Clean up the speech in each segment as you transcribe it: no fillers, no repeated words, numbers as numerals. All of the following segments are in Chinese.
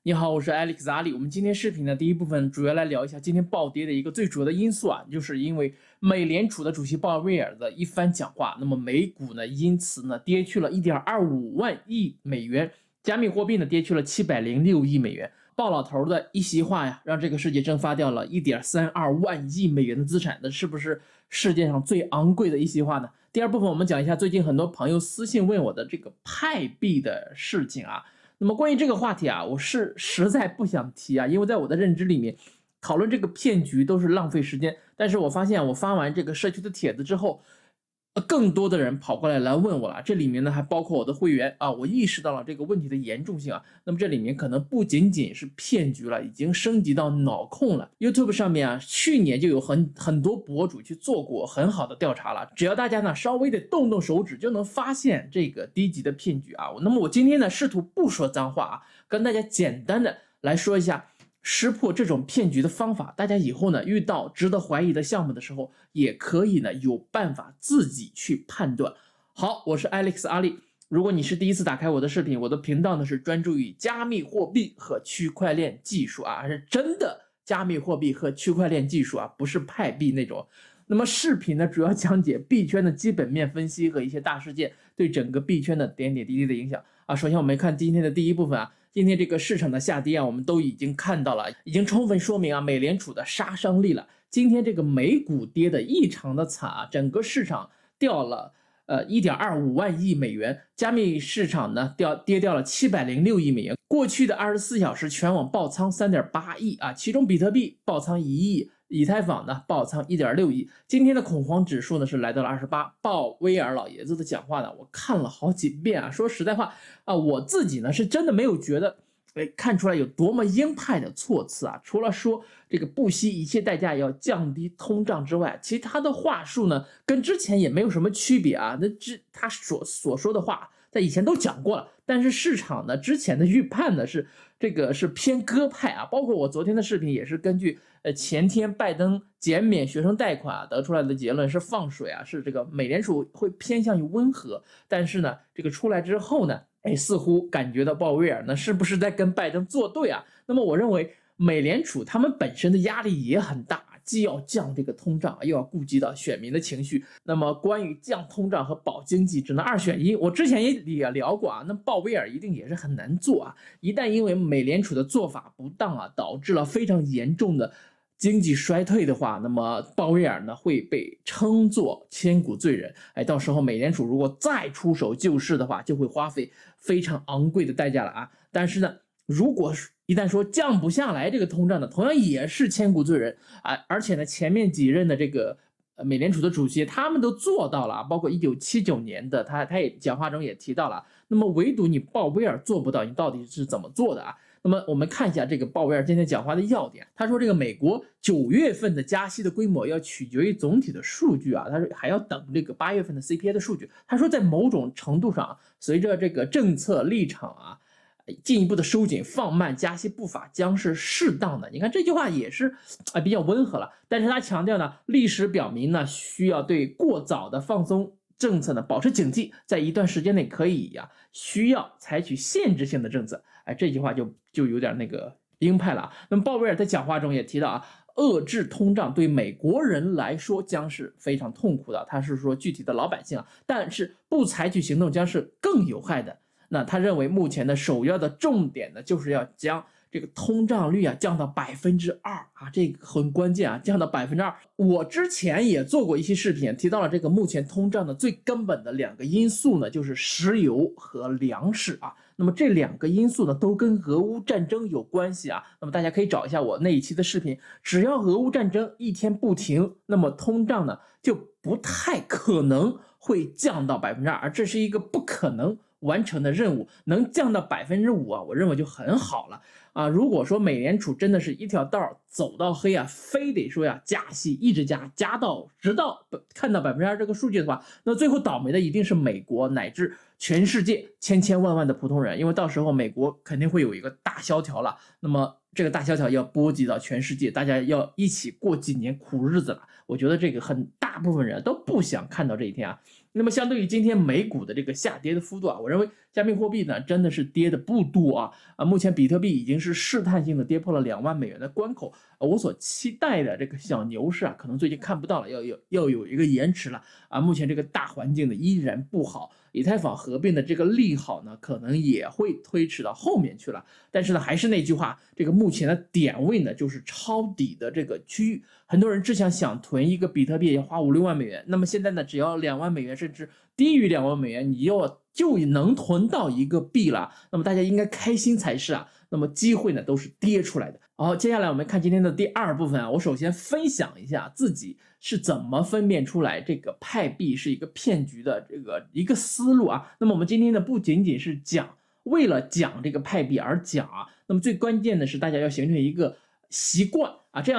你好，我是 Alex 阿里。我们今天视频的第一部分主要来聊一下今天暴跌的一个最主要的因素啊，就是因为美联储的主席鲍威尔的一番讲话，那么美股呢因此呢跌去了1.25万亿美元，加密货币呢跌去了706亿美元。鲍老头的一席话呀，让这个世界蒸发掉了1.32万亿美元的资产，那是不是世界上最昂贵的一席话呢？第二部分我们讲一下最近很多朋友私信问我的这个派币的事情啊。那么关于这个话题啊，我是实在不想提啊，因为在我的认知里面，讨论这个骗局都是浪费时间。但是我发现我发完这个社区的帖子之后，更多的人跑过来问我了，这里面呢还包括我的会员啊，我意识到了这个问题的严重性啊。那么这里面可能不仅仅是骗局了，已经升级到脑控了。YouTube 上面啊，去年就有很多博主去做过很好的调查了，只要大家呢稍微的动动手指，就能发现这个低级的骗局啊。那么我今天呢试图不说脏话啊，跟大家简单的来说一下识破这种骗局的方法，大家以后呢遇到值得怀疑的项目的时候，也可以呢有办法自己去判断。好，我是 Alex 阿力。如果你是第一次打开我的视频，我的频道呢是专注于加密货币和区块链技术啊，是真的加密货币和区块链技术啊，不是派币那种。那么视频呢主要讲解币圈的基本面分析和一些大事件对整个币圈的点点滴滴的影响啊。首先我们看今天的第一部分啊。今天这个市场的下跌啊，我们都已经看到了，已经充分说明啊美联储的杀伤力了。今天这个美股跌的异常的惨啊，整个市场掉了1.25万亿美元，加密市场呢跌掉了706亿美元。过去的24小时全网爆仓3.8亿啊，其中比特币爆仓1亿。以太坊呢爆仓1.6亿，今天的恐慌指数呢是来到了28。鲍威尔老爷子的讲话呢，我看了好几遍啊。说实在话啊，我自己呢是真的没有觉得，看出来有多么鹰派的措辞啊。除了说这个不惜一切代价要降低通胀之外，其他的话术呢跟之前也没有什么区别啊。那他所说的话，在以前都讲过了，但是市场呢之前的预判呢是偏鸽派啊。包括我昨天的视频也是根据前天拜登减免学生贷款得出来的结论是放水啊，是这个美联储会偏向于温和。但是呢这个出来之后呢，似乎感觉到鲍威尔呢是不是在跟拜登作对啊？那么我认为美联储他们本身的压力也很大，既要降这个通胀，又要顾及到选民的情绪。那么关于降通胀和保经济只能二选一，我之前也聊过啊，那鲍威尔一定也是很难做啊。一旦因为美联储的做法不当啊，导致了非常严重的经济衰退的话，那么鲍威尔呢会被称作千古罪人。到时候美联储如果再出手救市的话，就会花费非常昂贵的代价了啊。但是呢，如果一旦说降不下来这个通胀呢，同样也是千古罪人啊。而且呢，前面几任的这个美联储的主席他们都做到了，包括1979年的他也讲话中也提到了。那么唯独你鲍威尔做不到，你到底是怎么做的啊？那么我们看一下这个鲍威尔今天讲话的要点。他说这个美国9月份的加息的规模要取决于总体的数据啊，他说还要等这个8月份的 CPI 的数据。他说在某种程度上，随着这个政策立场啊进一步的收紧放慢，加息步伐将是适当的。你看这句话也是比较温和了，但是他强调呢，历史表明呢，需要对过早的放松政策呢保持警惕，在一段时间内可以需要采取限制性的政策。这句话就有点那个鹰派了。那么鲍威尔在讲话中也提到啊，遏制通胀对美国人来说将是非常痛苦的，他是说具体的老百姓啊，但是不采取行动将是更有害的。那他认为目前的首要的重点呢，就是要将这个通胀率降到2%啊，这个很关键啊，降到2%。我之前也做过一些视频，提到了这个目前通胀的最根本的2个因素呢，就是石油和粮食啊。那么这2个因素呢，都跟俄乌战争有关系啊。那么大家可以找一下我那一期的视频，只要俄乌战争一天不停，那么通胀呢就不太可能会降到2%，而这是一个不可能完成的任务。能降到5%啊，我认为就很好了啊。如果说美联储真的是一条道走到黑啊，非得说加息一直加到直到看到2%这个数据的话，那最后倒霉的一定是美国乃至全世界千千万万的普通人，因为到时候美国肯定会有一个大萧条了，那么这个大萧条要波及到全世界，大家要一起过几年苦日子了。我觉得这个很大部分人都不想看到这一天啊。那么相对于今天美股的这个下跌的幅度啊，我认为加密货币呢真的是跌的不多目前比特币已经是试探性的跌破了$20,000的关口，我所期待的这个小牛市可能最近看不到了，要有一个延迟了目前这个大环境呢依然不好，以太坊合并的这个利好呢可能也会推迟到后面去了，但是呢还是那句话，这个目前的点位呢就是抄底的这个区域，很多人只想囤一个比特币要花5-6万美元，那么现在呢只要2万美元甚至低于2万美元，你就能囤到一个币了，那么大家应该开心才是那么机会呢都是跌出来的。好，接下来我们看今天的第2部分我首先分享一下自己是怎么分辨出来这个派币是一个骗局的一个思路那么我们今天呢不仅仅是为了讲这个派币而讲那么最关键的是大家要形成一个习惯这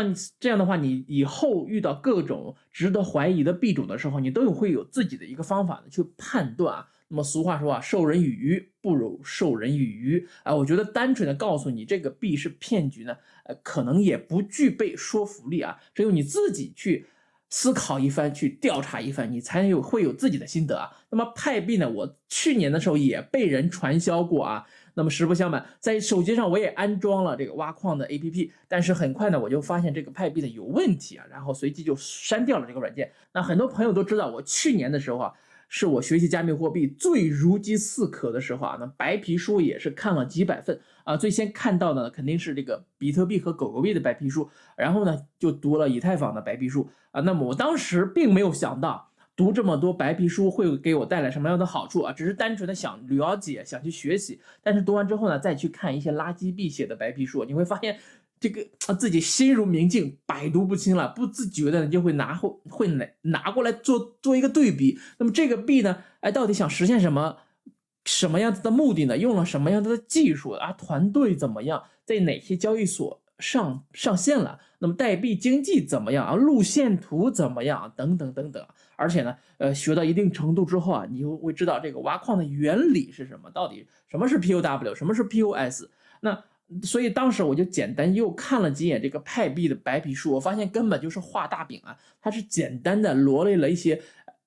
样的话，你以后遇到各种值得怀疑的币种的时候，你都会有自己的一个方法去判断那么俗话说授人以鱼不如授人以渔我觉得单纯的告诉你这个币是骗局呢，可能也不具备说服力只有你自己去思考一番，去调查一番，你才会有自己的心得那么派币呢，我去年的时候也被人传销过那么实不相瞒，在手机上我也安装了这个挖矿的 APP， 但是很快呢我就发现这个派币呢有问题然后随即就删掉了这个软件。那很多朋友都知道我去年的时候是我学习加密货币最如饥似渴的时候那白皮书也是看了几百份最先看到的肯定是这个比特币和狗狗币的白皮书，然后呢就读了以太坊的白皮书那么我当时并没有想到读这么多白皮书会给我带来什么样的好处只是单纯的想了解，想去学习。但是读完之后呢，再去看一些垃圾币写的白皮书，你会发现这个自己心如明镜，百毒不侵了，不自觉的就会拿过来做一个对比。那么这个币呢，到底想实现什么样子的目的呢？用了什么样子的技术团队怎么样？在哪些交易所上线了？那么代币经济怎么样路线图怎么样？等等等等。而且呢，学到一定程度之后你就会知道这个挖矿的原理是什么，到底什么是 POW， 什么是 POS。那所以当时我就简单又看了几眼这个派币的白皮书，我发现根本就是画大饼它是简单的罗列了一些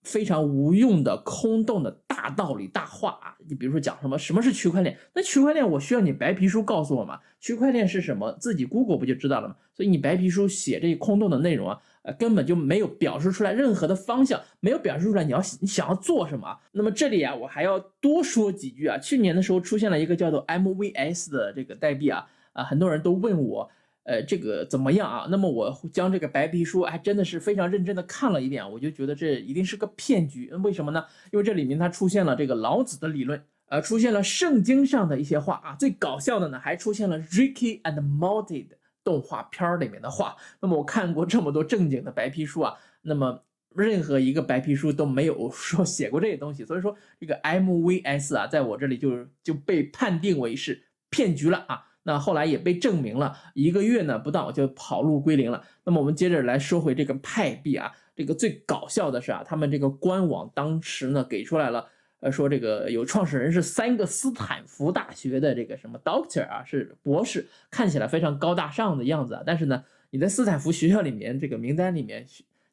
非常无用的空洞的大道理大话你比如说讲什么是区块链，那区块链我需要你白皮书告诉我吗？区块链是什么？自己 Google 不就知道了吗？所以你白皮书写这空洞的内容根本就没有表示出来任何的方向，没有表示出来你想要做什么。那么这里我还要多说几句去年的时候出现了一个叫做 MVS 的这个代币很多人都问我这个怎么样那么我将这个白皮书还真的是非常认真的看了一遍，我就觉得这一定是个骗局。为什么呢？因为这里面它出现了这个老子的理论出现了圣经上的一些话最搞笑的呢还出现了 Ricky and Morty 的动画片里面的话。那么我看过这么多正经的白皮书那么任何一个白皮书都没有说写过这些东西，所以说这个 MVS 在我这里就被判定为是骗局了那后来也被证明了，1个月呢不到就跑路归零了。那么我们接着来说回这个派币这个最搞笑的是他们这个官网当时呢给出来了说这个有创始人是3个斯坦福大学的这个什么 doctor 是博士，看起来非常高大上的样子但是呢你在斯坦福学校里面这个名单里面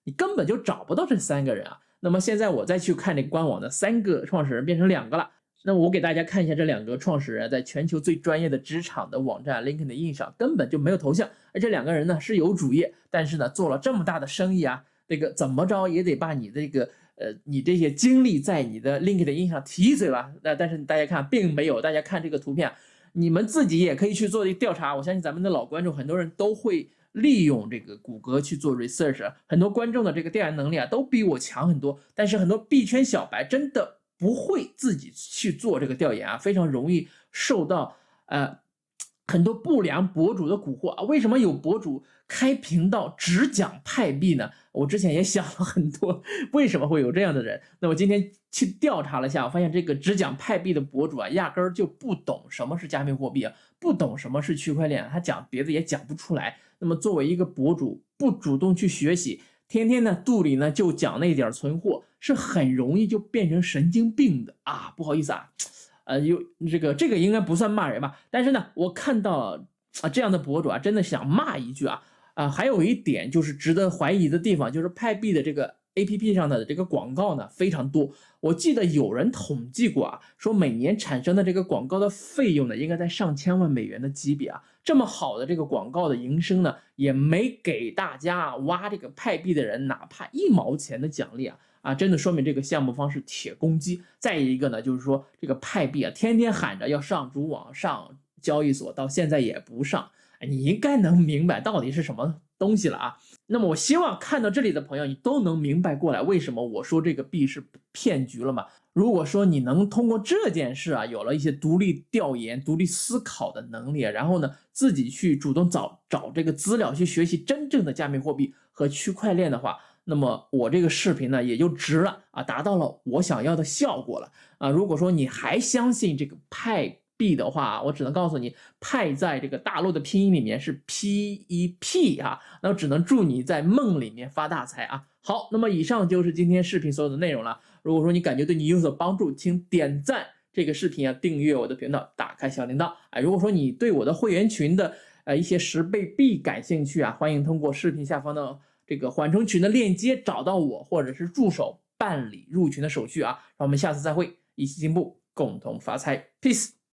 你根本就找不到这3个人那么现在我再去看这个官网的3个创始人变成2个了。那我给大家看一下这2个创始人在全球最专业的职场的网站 LinkedIn 上根本就没有头像，而这2个人呢是有主业，但是呢做了这么大的生意这个怎么着也得把你这个你这些经历在你的 LinkedIn 上提一嘴吧。但是大家看并没有，大家看这个图片你们自己也可以去做一个调查，我相信咱们的老观众很多人都会利用这个谷歌去做 research， 很多观众的这个调研能力都比我强很多，但是很多币圈小白真的不会自己去做这个调研非常容易受到很多不良博主的蛊惑为什么有博主开频道只讲派币呢？我之前也想了很多为什么会有这样的人。那我今天去调查了一下，我发现这个只讲派币的博主压根儿就不懂什么是加密货币不懂什么是区块链他讲别的也讲不出来。那么作为一个博主不主动去学习，天天呢肚里呢就讲那点存货，是很容易就变成神经病的不好意思这个应该不算骂人吧，但是呢我看到这样的博主真的想骂一句还有一点就是值得怀疑的地方，就是派币的这个 APP 上的这个广告呢非常多。我记得有人统计过啊，说每年产生的这个广告的费用呢，应该在上千万美元的级别啊。这么好的这个广告的营生呢，也没给大家挖这个派币的人哪怕1毛钱的奖励啊，真的说明这个项目方是铁公鸡。再一个呢，就是说这个派币啊，天天喊着要上主网、上交易所，到现在也不上，你应该能明白到底是什么东西了啊。那么我希望看到这里的朋友，你都能明白过来，为什么我说这个币是骗局了嘛？如果说你能通过这件事啊，有了一些独立调研、独立思考的能力，然后呢，自己去主动找这个资料，去学习真正的加密货币和区块链的话，那么我这个视频呢也就值了啊，达到了我想要的效果了啊。如果说你还相信这个派币的话，我只能告诉你，派在这个大陆的拼音里面是 PEP 啊，那我只能祝你在梦里面发大财啊。好，那么以上就是今天视频所有的内容了。如果说你感觉对你有所帮助，请点赞这个视频啊，订阅我的频道，打开小铃铛。如果说你对我的会员群的一些10倍币感兴趣啊，欢迎通过视频下方的这个缓冲群的链接找到我，或者是助手办理入群的手续啊。让我们下次再会，一起进步，共同发财 ，peace。